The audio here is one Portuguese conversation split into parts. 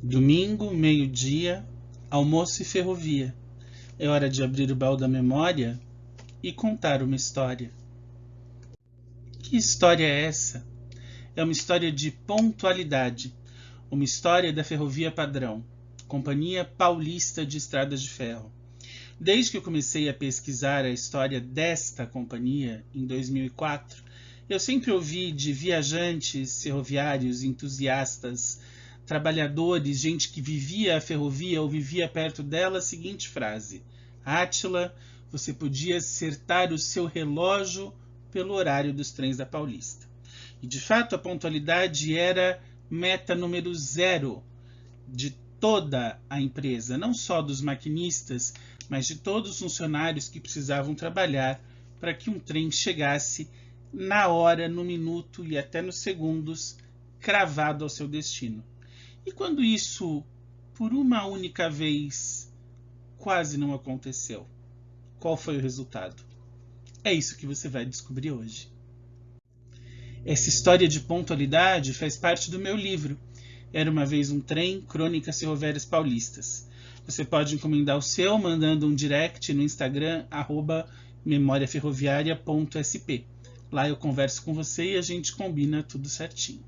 Domingo, meio-dia, almoço e ferrovia. É hora de abrir o baú da memória e contar uma história. Que história é essa? É uma história de pontualidade. Uma história da Ferrovia Padrão, Companhia Paulista de Estradas de Ferro. Desde que eu comecei a pesquisar a história desta companhia, em 2004, eu sempre ouvi de viajantes ferroviários, entusiastas, trabalhadores, gente que vivia a ferrovia ou vivia perto dela, a seguinte frase: Átila, você podia acertar o seu relógio pelo horário dos trens da Paulista. E de fato a pontualidade era meta número 0 de toda a empresa, não só dos maquinistas, mas de todos os funcionários que precisavam trabalhar para que um trem chegasse na hora, no minuto e até nos segundos, cravado ao seu destino. E quando isso, por uma única vez, quase não aconteceu, qual foi o resultado? É isso que você vai descobrir hoje. Essa história de pontualidade faz parte do meu livro. Era uma vez um trem, Crônicas Ferroviárias Paulistas. Você pode encomendar o seu mandando um direct no Instagram, @memoriaferroviaria.sp. Lá eu converso com você e a gente combina tudo certinho.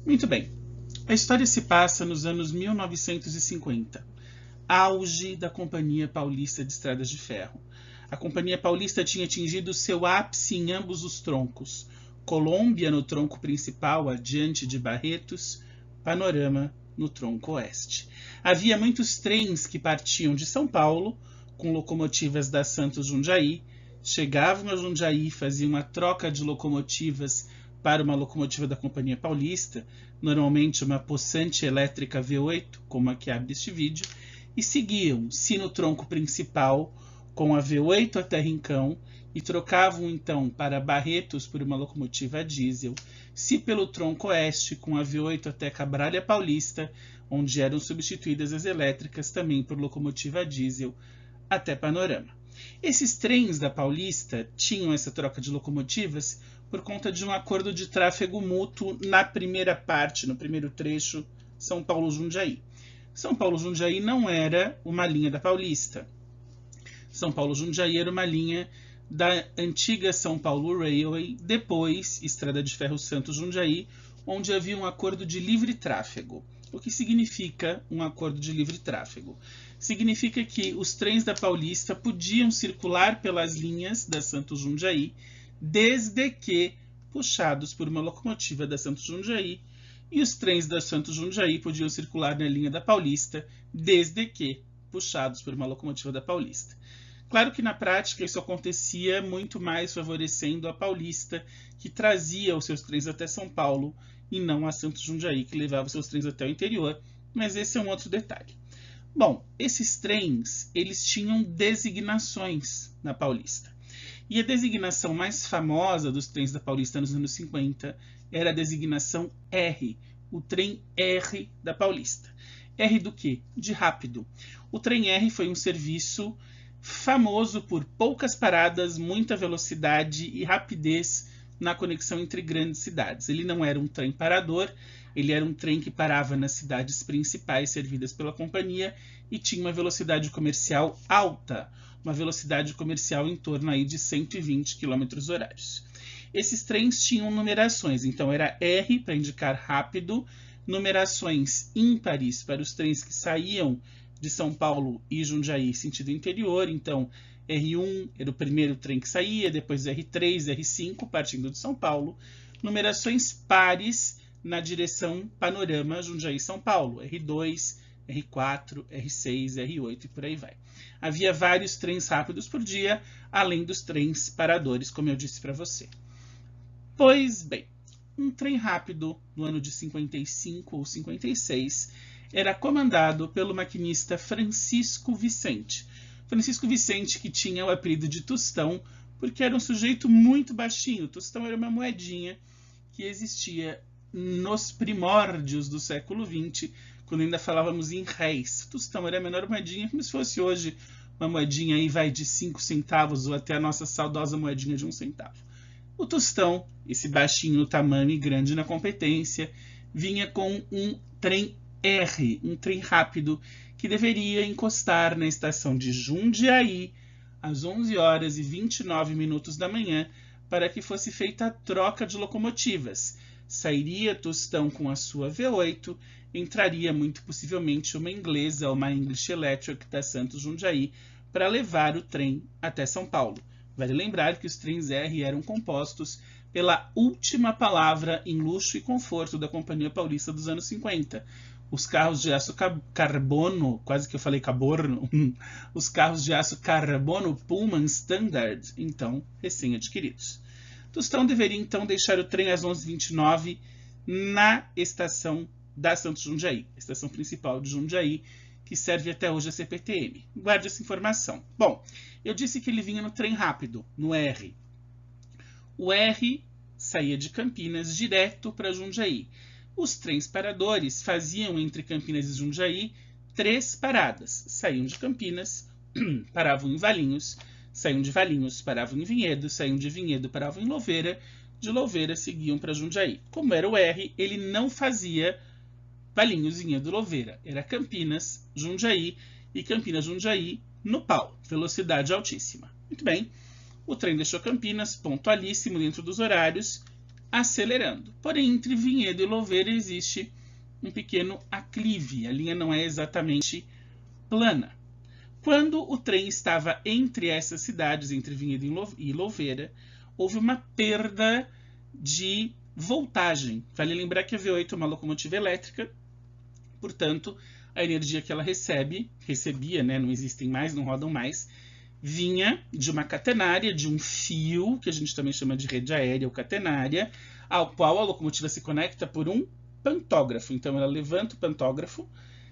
Muito bem. A história se passa nos anos 1950, auge da Companhia Paulista de Estradas de Ferro. A Companhia Paulista tinha atingido seu ápice em ambos os troncos, Colômbia no tronco principal, adiante de Barretos, Panorama no tronco oeste. Havia muitos trens que partiam de São Paulo, com locomotivas da Santos Jundiaí, chegavam a Jundiaí, faziam uma troca de locomotivas para uma locomotiva da Companhia Paulista, normalmente uma possante elétrica V8, como a que abre este vídeo, e seguiam, se no tronco principal, com a V8 até Rincão, e trocavam então para Barretos por uma locomotiva a diesel, se pelo tronco oeste, com a V8 até Cabralha Paulista, onde eram substituídas as elétricas também por locomotiva a diesel, até Panorama. Esses trens da Paulista tinham essa troca de locomotivas por conta de um acordo de tráfego mútuo na primeira parte, no primeiro trecho, São Paulo-Jundiaí. São Paulo-Jundiaí não era uma linha da Paulista. São Paulo-Jundiaí era uma linha da antiga São Paulo Railway, depois Estrada de Ferro Santos-Jundiaí, onde havia um acordo de livre tráfego. O que significa um acordo de livre tráfego? Significa que os trens da Paulista podiam circular pelas linhas da Santos Jundiaí, desde que puxados por uma locomotiva da Santos Jundiaí, e os trens da Santos Jundiaí podiam circular na linha da Paulista, desde que puxados por uma locomotiva da Paulista. Claro que na prática isso acontecia muito mais favorecendo a Paulista, que trazia os seus trens até São Paulo, e não a Santos Jundiaí, que levava os seus trens até o interior, mas esse é um outro detalhe. Bom, esses trens, eles tinham designações na Paulista. E a designação mais famosa dos trens da Paulista nos anos 50 era a designação R, o trem R da Paulista. R do quê? De rápido. O trem R foi um serviço famoso por poucas paradas, muita velocidade e rapidez na conexão entre grandes cidades. Ele não era um trem parador, ele era um trem que parava nas cidades principais servidas pela companhia e tinha uma velocidade comercial alta, uma velocidade comercial em torno aí de 120 km horários. Esses trens tinham numerações, então era R para indicar rápido, numerações ímpares para os trens que saíam de São Paulo e Jundiaí sentido interior, então R1 era o primeiro trem que saía, depois R3, R5 partindo de São Paulo, numerações pares na direção Panorama Jundiaí-São Paulo, R2, R4, R6, R8 e por aí vai. Havia vários trens rápidos por dia, além dos trens paradores, como eu disse para você. Pois bem, um trem rápido no ano de 55 ou 56 era comandado pelo maquinista Francisco Vicente. Francisco Vicente, que tinha o apelido de Tostão, porque era um sujeito muito baixinho. Tostão era uma moedinha que existia nos primórdios do século XX, quando ainda falávamos em réis. Tostão era a menor moedinha, como se fosse hoje uma moedinha aí vai de 5 centavos ou até a nossa saudosa moedinha de 1 centavo. O Tostão, esse baixinho no tamanho e grande na competência, vinha com um trem R, um trem rápido que deveria encostar na estação de Jundiaí às 11 horas e 29 minutos da manhã para que fosse feita a troca de locomotivas. Sairia Tostão com a sua V8, entraria muito possivelmente uma inglesa, uma English Electric da Santos Jundiaí, para levar o trem até São Paulo. Vale lembrar que os trens R eram compostos pela última palavra em luxo e conforto da Companhia Paulista dos anos 50. Os carros de aço carbono, quase que eu falei caborno, os carros de aço carbono Pullman Standard, então recém-adquiridos. Tostão deveria então deixar o trem às 11h29 na estação da Santos Jundiaí, estação principal de Jundiaí, que serve até hoje a CPTM. Guarde essa informação. Bom, eu disse que ele vinha no trem rápido, no R. O R saía de Campinas direto para Jundiaí. Os trens paradores faziam entre Campinas e Jundiaí 3 paradas. Saíam de Campinas, paravam em Valinhos, saíam de Valinhos, paravam em Vinhedo, saíam de Vinhedo, paravam em Louveira, de Louveira seguiam para Jundiaí. Como era o R, ele não fazia Valinhos, Vinhedo, Louveira. Era Campinas, Jundiaí e Campinas, Jundiaí no pau. Velocidade altíssima. Muito bem. O trem deixou Campinas, pontualíssimo dentro dos horários, acelerando. Porém, entre Vinhedo e Louveira existe um pequeno aclive. A linha não é exatamente plana. Quando o trem estava entre essas cidades, entre Vinhedo e Louveira, houve uma perda de voltagem. Vale lembrar que a V8 é uma locomotiva elétrica, portanto, a energia que ela recebia, né, não existem mais, não rodam mais, vinha de uma catenária, de um fio, que a gente também chama de rede aérea ou catenária, ao qual a locomotiva se conecta por um pantógrafo. Então, ela levanta o pantógrafo,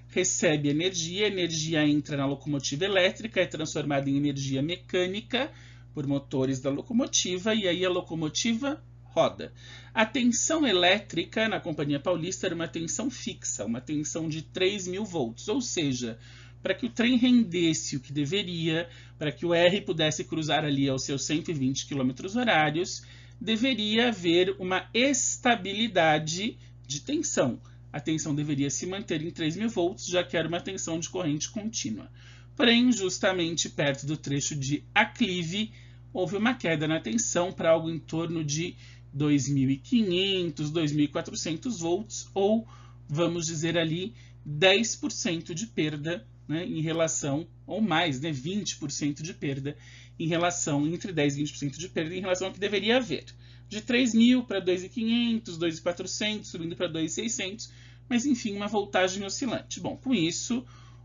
recebe energia, a energia entra na locomotiva elétrica, é transformada em energia mecânica por motores da locomotiva, e aí a locomotiva roda. A tensão elétrica na Companhia Paulista era uma tensão fixa, uma tensão de 3.000 volts, ou seja, para que o trem rendesse o que deveria, para que o R pudesse cruzar ali aos seus 120 km horários, deveria haver uma estabilidade de tensão. A tensão deveria se manter em 3.000 volts, já que era uma tensão de corrente contínua. Porém, justamente perto do trecho de aclive, houve uma queda na tensão para algo em torno de 2.500, 2.400 volts, ou, vamos dizer ali, 10% de perda, né, em relação, ou mais, né, 20% de perda, em relação, entre 10% e 20% de perda em relação ao que deveria haver. De 3.000 para 2.500, 2.400, subindo para 2.600, mas enfim, uma voltagem oscilante. Bom, com isso,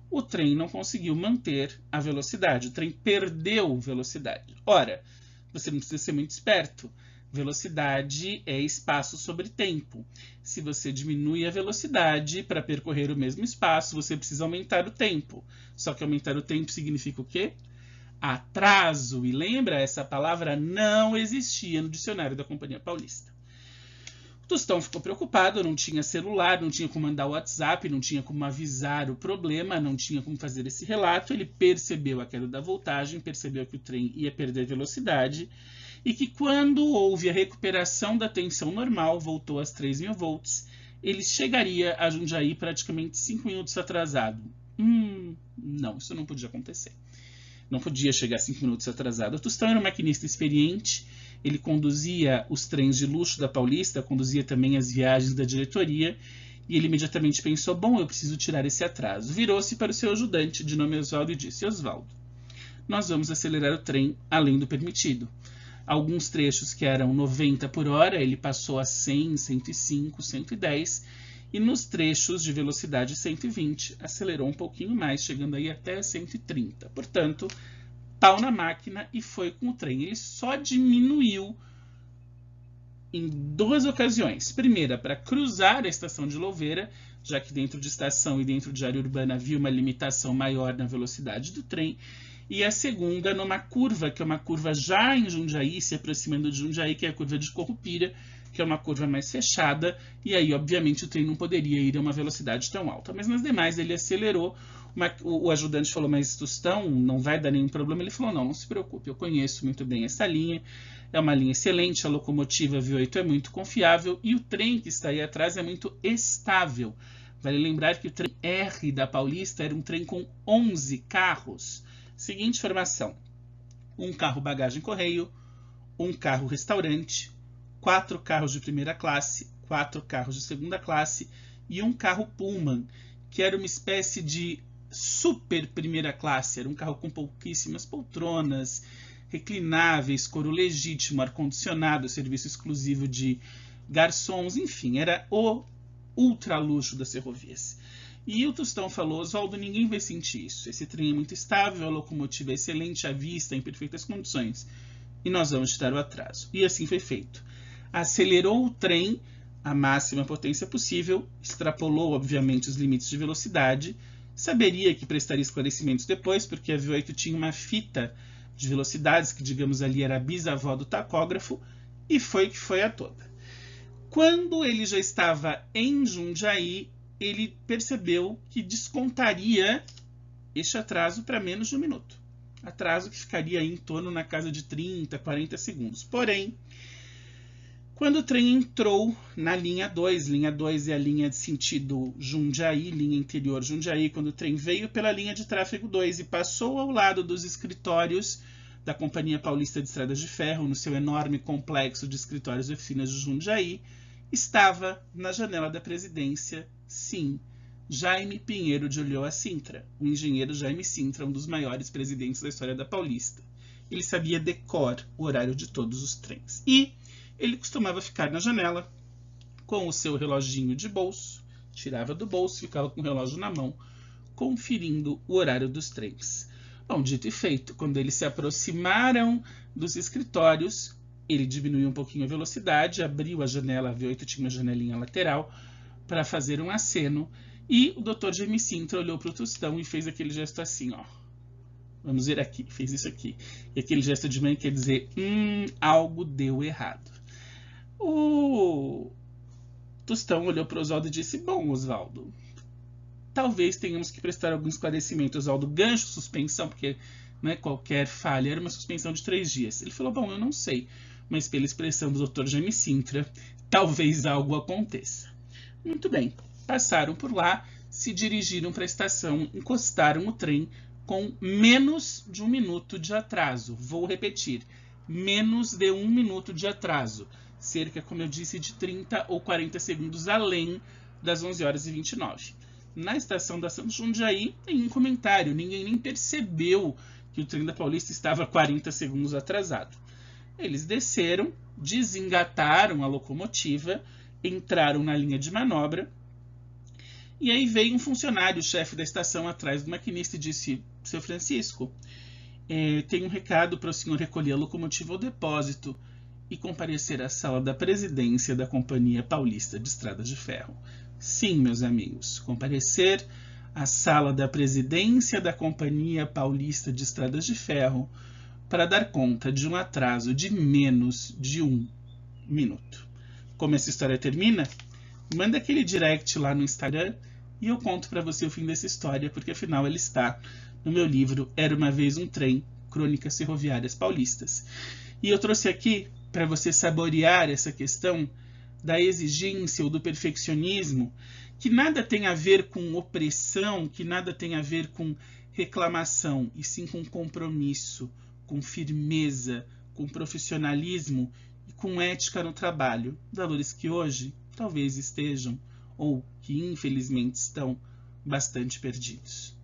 o trem não conseguiu manter a velocidade, o trem perdeu velocidade. Ora, você não precisa ser muito esperto. Velocidade é espaço sobre tempo. Se você diminui a velocidade para percorrer o mesmo espaço, você precisa aumentar o tempo. Só que aumentar o tempo significa o quê? Atraso. E lembra, essa palavra não existia no dicionário da Companhia Paulista. O Tostão ficou preocupado, não tinha celular, não tinha como mandar o WhatsApp, não tinha como avisar o problema, não tinha como fazer esse relato. Ele percebeu a queda da voltagem, percebeu que o trem ia perder velocidade e que quando houve a recuperação da tensão normal, voltou às 3.000 volts, ele chegaria a Jundiaí praticamente 5 minutos atrasado. Não, isso não podia acontecer. Não podia chegar 5 minutos atrasado. O Tostão era um maquinista experiente, ele conduzia os trens de luxo da Paulista, conduzia também as viagens da diretoria, e ele imediatamente pensou, bom, eu preciso tirar esse atraso. Virou-se para o seu ajudante, de nome Oswaldo, e disse, Oswaldo, nós vamos acelerar o trem além do permitido. Alguns trechos que eram 90 por hora, ele passou a 100, 105, 110, e nos trechos de velocidade 120, acelerou um pouquinho mais, chegando aí até 130. Portanto, pau na máquina e foi com o trem. Ele só diminuiu em 2 ocasiões. Primeira, para cruzar a estação de Louveira, já que dentro de estação e dentro de área urbana havia uma limitação maior na velocidade do trem. E a segunda, numa curva, que é uma curva já em Jundiaí, se aproximando de Jundiaí, que é a curva de Corrupira, que é uma curva mais fechada, e aí, obviamente, o trem não poderia ir a uma velocidade tão alta. Mas nas demais, ele acelerou. O ajudante falou, mas Tostão, não vai dar nenhum problema? Ele falou, não se preocupe, eu conheço muito bem essa linha, é uma linha excelente, a locomotiva V8 é muito confiável, e o trem que está aí atrás é muito estável. Vale lembrar que o trem R da Paulista era um trem com 11 carros. Seguinte informação: um carro bagagem correio, um carro restaurante, 4 carros de primeira classe, 4 carros de segunda classe e um carro Pullman, que era uma espécie de super primeira classe. Era um carro com pouquíssimas poltronas, reclináveis, coro legítimo, ar-condicionado, serviço exclusivo de garçons, enfim, era o ultra luxo das ferrovias. E o Tostão falou: Oswaldo, ninguém vai sentir isso. Esse trem é muito estável, a locomotiva é excelente, a vista em perfeitas condições. E nós vamos tirar o atraso. E assim foi feito. Acelerou o trem à máxima potência possível, extrapolou, obviamente, os limites de velocidade. Saberia que prestaria esclarecimentos depois, porque a V8 tinha uma fita de velocidades, que digamos ali era a bisavó do tacógrafo, e foi que foi a toda. Quando ele já estava em Jundiaí, ele percebeu que descontaria este atraso para menos de um minuto. Atraso que ficaria aí em torno na casa de 30, 40 segundos. Porém, quando o trem entrou na linha 2 é a linha de sentido Jundiaí, linha interior Jundiaí, quando o trem veio pela linha de tráfego 2 e passou ao lado dos escritórios da Companhia Paulista de Estradas de Ferro, no seu enorme complexo de escritórios e oficinas de Jundiaí, estava na janela da presidência, sim, Jaime Pinheiro de Ulloa Sintra, o engenheiro Jaime Sintra, um dos maiores presidentes da história da Paulista. Ele sabia de cor o horário de todos os trens. E ele costumava ficar na janela com o seu reloginho de bolso, tirava do bolso, ficava com o relógio na mão, conferindo o horário dos trens. Bom, dito e feito, quando eles se aproximaram dos escritórios, ele diminuiu um pouquinho a velocidade, abriu a janela, a V8 tinha uma janelinha lateral, para fazer um aceno, e o Dr. Jaime Sintra olhou para o Tostão e fez aquele gesto assim, ó. Vamos ver aqui, fez isso aqui. E aquele gesto de mãe quer dizer, algo deu errado. O Tostão olhou para o Oswaldo e disse: bom, Oswaldo, talvez tenhamos que prestar algum esclarecimento. Oswaldo, gancho, suspensão, porque não é qualquer falha, era uma suspensão de 3 dias. Ele falou: bom, eu não sei, mas pela expressão do Dr. Jaime Sintra, talvez algo aconteça. Muito bem, passaram por lá, se dirigiram para a estação, encostaram o trem com menos de 1 minuto de atraso. Vou repetir, menos de 1 minuto de atraso. Cerca, como eu disse, de 30 ou 40 segundos além das 11h29. Na estação da Santos Jundiaí, nenhum comentário, ninguém nem percebeu que o trem da Paulista estava 40 segundos atrasado. Eles desceram, desengataram a locomotiva, entraram na linha de manobra, e aí veio um funcionário, o chefe da estação, atrás do maquinista e disse: seu Francisco, tem um recado para o senhor recolher a locomotiva ao depósito e comparecer à sala da presidência da Companhia Paulista de Estradas de Ferro. Sim, meus amigos, comparecer à sala da presidência da Companhia Paulista de Estradas de Ferro para dar conta de um atraso de menos de 1 minuto. Como essa história termina? Manda aquele direct lá no Instagram e eu conto para você o fim dessa história, porque afinal ele está no meu livro Era Uma Vez um Trem, Crônicas Ferroviárias Paulistas. E eu trouxe aqui para você saborear essa questão da exigência ou do perfeccionismo, que nada tem a ver com opressão, que nada tem a ver com reclamação, e sim com compromisso, com firmeza, com profissionalismo e com ética no trabalho. Valores que hoje talvez estejam, ou que infelizmente estão, bastante perdidos.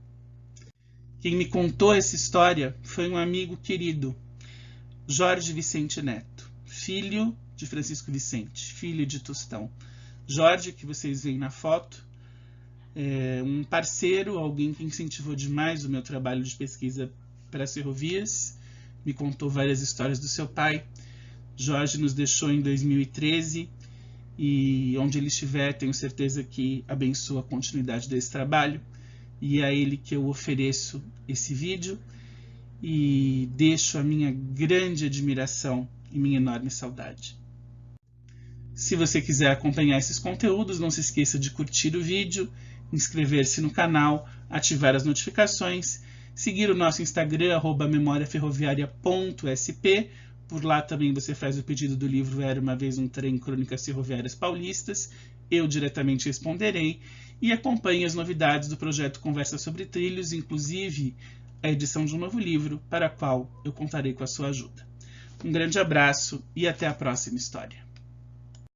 Quem me contou essa história foi um amigo querido, Jorge Vicente Neto, filho de Francisco Vicente, filho de Tostão. Jorge, que vocês veem na foto, é um parceiro, alguém que incentivou demais o meu trabalho de pesquisa para as ferrovias, me contou várias histórias do seu pai. Jorge nos deixou em 2013 e onde ele estiver, tenho certeza que abençoa a continuidade desse trabalho, e é a ele que eu ofereço esse vídeo e deixo a minha grande admiração e minha enorme saudade. Se você quiser acompanhar esses conteúdos, não se esqueça de curtir o vídeo, inscrever-se no canal, ativar as notificações, seguir o nosso Instagram, @memoriaferroviaria.sp. Por lá também você faz o pedido do livro Era Uma Vez um Trem, Crônicas Ferroviárias Paulistas. Eu diretamente responderei. e acompanhe as novidades do projeto Conversa sobre Trilhos, inclusive a edição de um novo livro, para a qual eu contarei com a sua ajuda. Um grande abraço e até a próxima história.